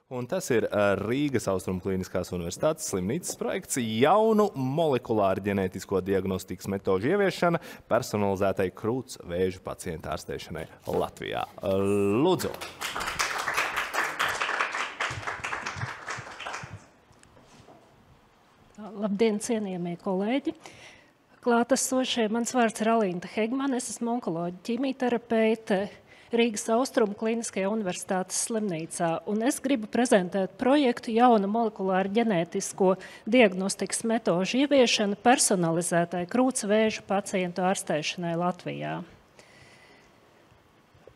Un tas ir Rīgas Austrumu Kliniskās universitātes slimnīcas projekts jaunu molekulāru ģenētisko diagnostikas metožu ieviešana personalizētai krūts vēža pacientu ārstēšanai Latvijā. Lūdzu! Labdien, cienījamie kolēģi! Klātesošie, mans vārds ir Alīnta Hegmane, es esmu onkoloģa ķimijterapeite Rīgas Austrumu Kliniskajā universitātes slimnīcā, un es gribu prezentēt projektu jaunu molekulāru ģenētisko diagnostikas metožu ieviešana personalizētai krūts vēža pacientu ārstēšanai Latvijā.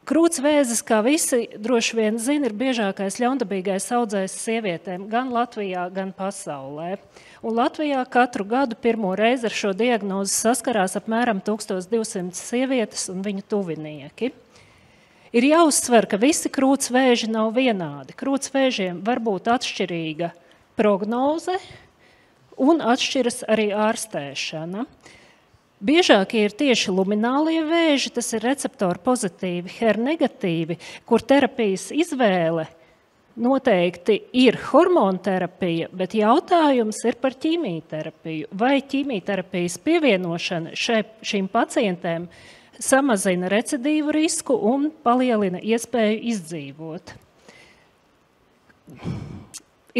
Krūts vēzis, kā visi droši vien zina, ir biežākais ļaundabīgais audzējs sievietēm gan Latvijā, gan pasaulē. Un Latvijā katru gadu pirmo reizi ar šo diagnozi saskarās apmēram 1200 sievietes un viņu tuvinieki. Ir jāuzsver, ka visi krūts vēži nav vienādi. Krūts vēžiem var būt atšķirīga prognoze un atšķiras arī ārstēšana. Biežākie ir tieši luminālie vēži, tas ir receptori pozitīvi, HER negatīvi, kur terapijas izvēle noteikti ir hormonterapija, bet jautājums ir par ķīmijterapiju. Vai ķīmijterapijas pievienošana šīm pacientēm samazina recidīvu risku un palielina iespēju izdzīvot.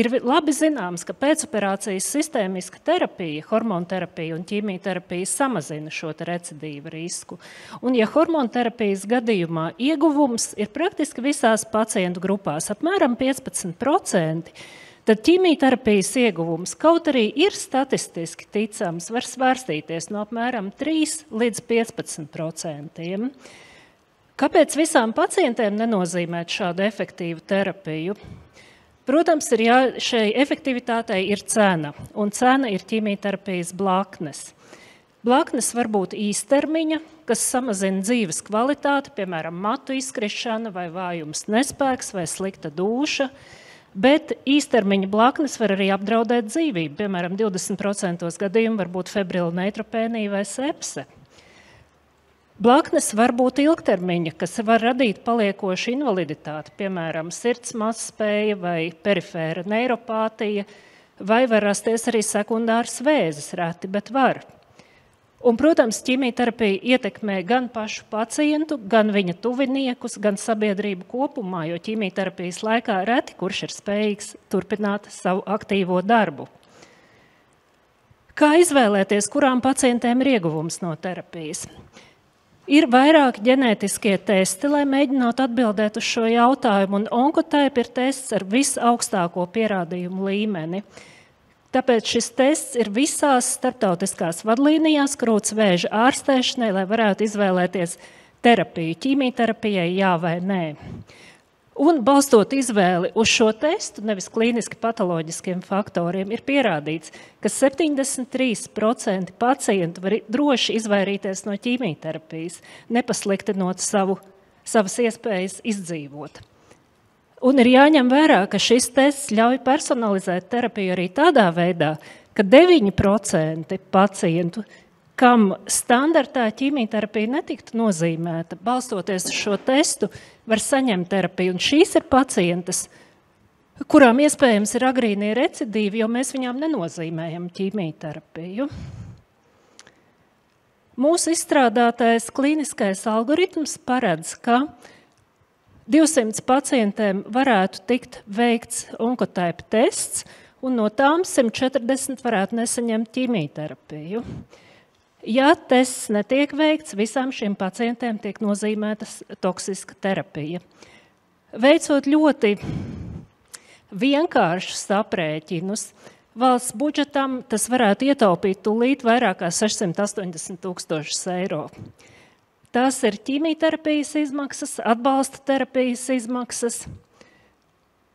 Ir labi zināms, ka pēcoperācijas sistēmiska terapija, hormonterapija un ķīmijterapija samazina šo recidīvu risku. Un ja hormonterapijas gadījumā ieguvums ir praktiski visās pacientu grupās, apmēram 15%, tad ķīmijterapijas ieguvums, kaut arī ir statistiski ticams, var svārstīties no apmēram 3 līdz 15%. Kāpēc visām pacientēm nenozīmēt šādu efektīvu terapiju? Protams, šai efektivitātei ir cena, un cena ir ķīmijterapijas blaknes. Blaknes var būt īstermiņa, kas samazina dzīves kvalitāti, piemēram, matu izkrišana vai vājums nespēks vai slikta dūša, bet īstermiņa blaknes var arī apdraudēt dzīvību. Piemēram, 20% gadījumu var būt febrila neitropēnija vai sepse. Blaknes var būt ilgtermiņa, kas var radīt paliekošu invaliditāti, piemēram, sirds mazspēja vai perifēra neiropātija, vai var rasties arī sekundārs vēzis, reti, bet var. Un, protams, ķīmijterapija ietekmē gan pašu pacientu, gan viņa tuviniekus, gan sabiedrību kopumā, jo ķīmijterapijas laikā reti, kurš ir spējīgs turpināt savu aktīvo darbu. Kā izvēlēties, kurām pacientēm ir ieguvums no terapijas? Ir vairāki ģenētiskie testi, lai mēģinātu atbildēt uz šo jautājumu, un Oncotype ir tests ar visaugstāko pierādījumu līmeni. Tāpēc šis tests ir visās starptautiskās vadlīnijās krūts vēža ārstēšanai, lai varētu izvēlēties terapiju, ķīmijterapijai, jā vai nē. Un balstot izvēli uz šo testu, nevis klīniski patoloģiskiem faktoriem, ir pierādīts, ka 73% pacientu var droši izvairīties no ķīmijterapijas, nepasliktinot savas iespējas izdzīvot. Un ir jāņem vērā, ka šis tests ļauj personalizēt terapiju arī tādā veidā, ka 9% pacientu, kam standartā ķīmijterapija netiktu nozīmēta, balstoties uz šo testu, var saņemt terapiju. Un šīs ir pacientes, kurām iespējams ir agrīnie recidīvi, jo mēs viņām nenozīmējam ķīmijterapiju. Mūsu izstrādātais klīniskais algoritms paredz, ka 200 pacientēm varētu tikt veikts Oncotype tests, un no tām 140 varētu nesaņemt ķīmijterapiju. Ja tests netiek veikts, visām šiem pacientiem tiek nozīmētas toksiska terapija. Veicot ļoti vienkāršus aprēķinus, valsts budžetam tas varētu ietaupīt tūlīt vairāk kā 680 000 eiro. Tās ir ķīmijterapijas izmaksas, atbalsta terapijas izmaksas.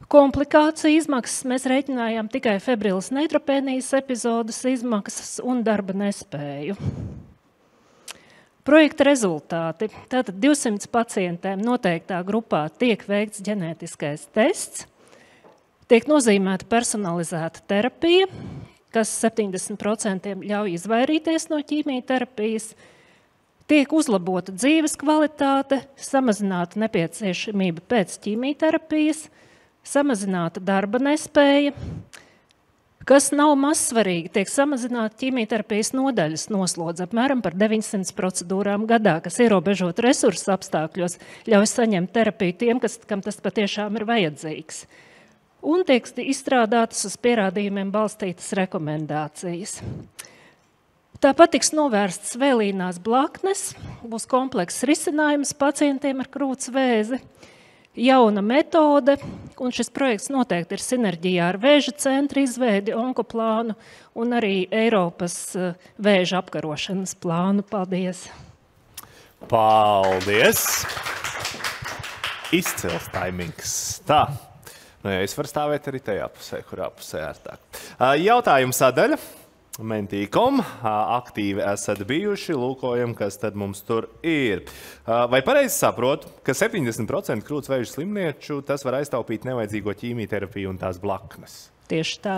Komplikāciju izmaksas mēs reiķinājām tikai febrilas neitropēnijas epizodes izmaksas un darba nespēju. Projekta rezultāti. Tātad 200 pacientēm noteiktā grupā tiek veikts ģenētiskais tests, tiek nozīmēta personalizēta terapija, kas 70% ļauj izvairīties no ķīmijterapijas, tiek uzlabota dzīves kvalitāte, samazināta nepieciešamība pēc ķīmijterapijas, samazināta darba nespēja, kas nav mazsvarīgi, tiek samazināta ķīmijterapijas nodaļas noslodze apmēram par 900 procedūrām gadā, kas ierobežot resursu apstākļos, ļauj saņemt terapiju tiem, kam tas patiešām ir vajadzīgs. Un tiek izstrādātas uz pierādījumiem balstītas rekomendācijas. Tāpat tiks novērstas vēlīnās blaknes, būs komplekss risinājums pacientiem ar krūts vēzi, jauna metode, un šis projekts noteikti ir sinerģijā ar vēža centra izveidi, onkoplānu un arī Eiropas vēža apkarošanas plānu. Paldies! Paldies! Izcils taimings. Tā. Nu, ja es varu stāvēt arī tajā pusē, kurā pusē ērtāk. Jautājumu sadaļa. Mentīkom, aktīvi esat bijuši, lūkojam, kas tad mums tur ir. Vai pareizi saprotu, ka 70% krūts vēža slimnieču tas var aiztaupīt nevajadzīgo ķīmijterapiju un tās blaknes? Tieši tā.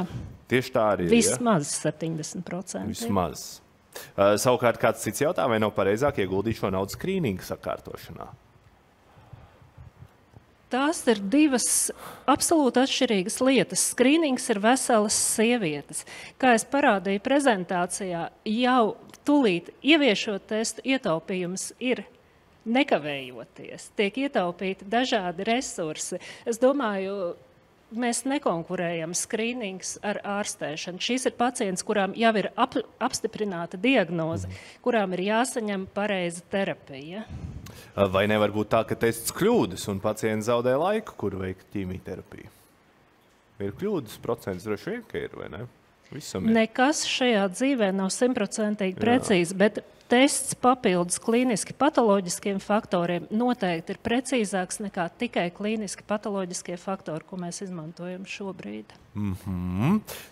Tieši tā arī ir, Vismaz 70%. Vismaz. Savukārt kāds cits jautā, vai nav pareizāk ieguldīt šo naudu skrīningu sakārtošanā? Tās ir divas absolūti atšķirīgas lietas. Skrīnings ir veselas sievietes. Kā es parādīju prezentācijā, jau tūlīt ieviešot testu ietaupījums ir nekavējoties. Tiek ietaupīti dažādi resursi. Es domāju, mēs nekonkurējam skrīnings ar ārstēšanu. Šīs ir pacients, kurām jau ir apstiprināta diagnoze, kurām ir jāsaņem pareiza terapija. Vai nevar būt tā, ka tests kļūdas un pacients zaudē laiku, kur veikt ķīmijterapiju? Ir kļūdas procents droši vien, ka ir, vai ne? Visam ir. Nekas šajā dzīvē nav 100% precīzi, bet tests papildus klīniski patoloģiskiem faktoriem noteikti ir precīzāks nekā tikai klīniski patoloģiskie faktori, ko mēs izmantojam šobrīd.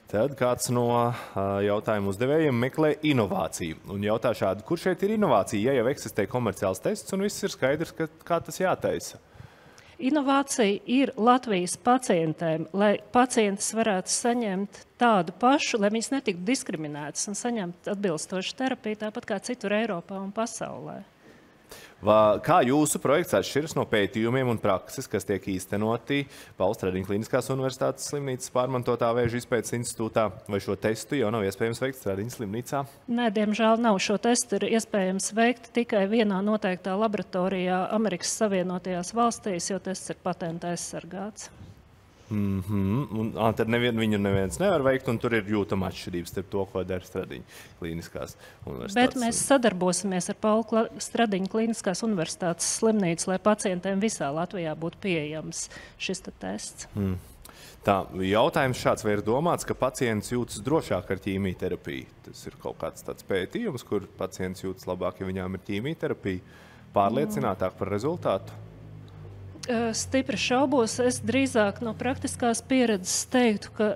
Tad kāds no jautājumu uzdevējiem meklē inovāciju un jautā šādu, kur šeit ir inovācija, ja jau eksistē komerciāls tests un viss ir skaidrs, kā tas jātaisa? Inovācija ir Latvijas pacientiem, lai pacientis varētu saņemt tādu pašu, lai viņas netiktu diskriminētas un saņemt atbilstošu terapiju tāpat kā citur Eiropā un pasaulē. Kā jūsu projekts atšķiras no pētījumiem un prakses, kas tiek īstenoti Pauls Stradiņa Kliniskās universitātes slimnīcas pārmantotā vēža izpētes institūtā, vai šo testu jau nav iespējams veikt Stradiņa slimnīcā? Nē, diemžēl nav. Šo testu ir iespējams veikt tikai vienā noteiktā laboratorijā Amerikas Savienotajās valstīs, jo tests ir patenta aizsargāts. Tad viņu neviens nevar veikt, un tur ir jūtama atšķirības starp to, ko dara Stradiņa Kliniskās universitātes. Bet mēs sadarbosimies ar Paula Stradiņa Kliniskās universitātes slimnīcu, lai pacientiem visā Latvijā būtu pieejams šis tests. Tā, jautājums šāds, vai ir domāts, ka pacients jūtas drošāk ar ķīmijterapiju? Tas ir kaut kāds tāds pētījums, kur pacients jūtas labāk, ja viņām ir ķīmijterapija, pārliecinātāk par rezultātu? Stipri šaubos. Es drīzāk no praktiskās pieredzes teiktu, ka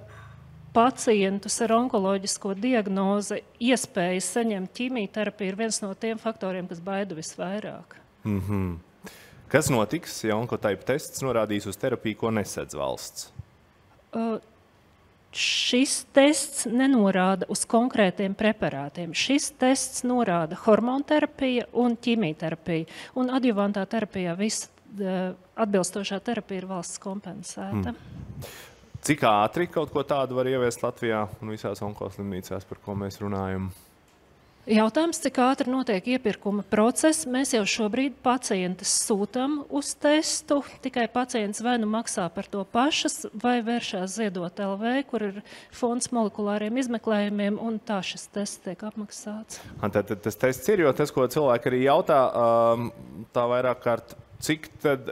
pacientus ar onkoloģisko diagnozi iespēja saņemt ķīmijterapiju ir viens no tiem faktoriem, kas baida visvairāk. Kas notiks, ja onkotype tests norādīs uz terapiju, ko nesedz valsts? Šis tests nenorāda uz konkrētiem preparātiem. Šis tests norāda hormonterapija un ķīmijterapija. Un adjuvantā terapijā visa atbilstošā terapija ir valsts kompensēta. Cik ātri kaut ko tādu var ieviest Latvijā un visās onkoslimnīcās, par ko mēs runājam? Jautājums, cik ātri notiek iepirkuma process. Mēs jau šobrīd pacientus sūtam uz testu, tikai pacients vai nu maksā par to pašas, vai vēršās Ziedot LV, kur ir fonds molekulāriem izmeklējumiem, un tā šis tests tiek apmaksāts. Tad tas tests ir, jo tas, ko cilvēki arī jautā, tā vairāk kārt, cik tad,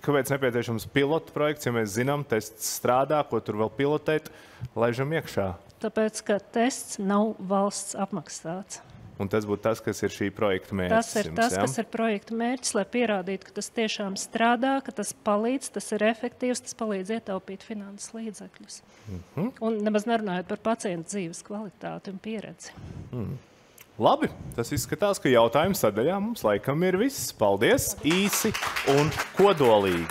kāpēc nepieciešams pilotu projekts, ja mēs zinām, tests strādā, ko tur vēl pilotēt, laižam iekšā? Tāpēc, ka tests nav valsts apmaksāts. Un tas būtu tas, kas ir šī projekta mērķis? Tas ir tas, kas ir projekta mērķis, lai pierādītu, ka tas tiešām strādā, ka tas palīdz, tas ir efektīvs, tas palīdz ietaupīt finanses līdzekļus. Un nemaz nerunājot par pacientu dzīves kvalitāti un pieredzi. Labi, tas izskatās, ka jautājumu sadaļā mums laikam ir viss. Paldies, īsi un kodolīgi.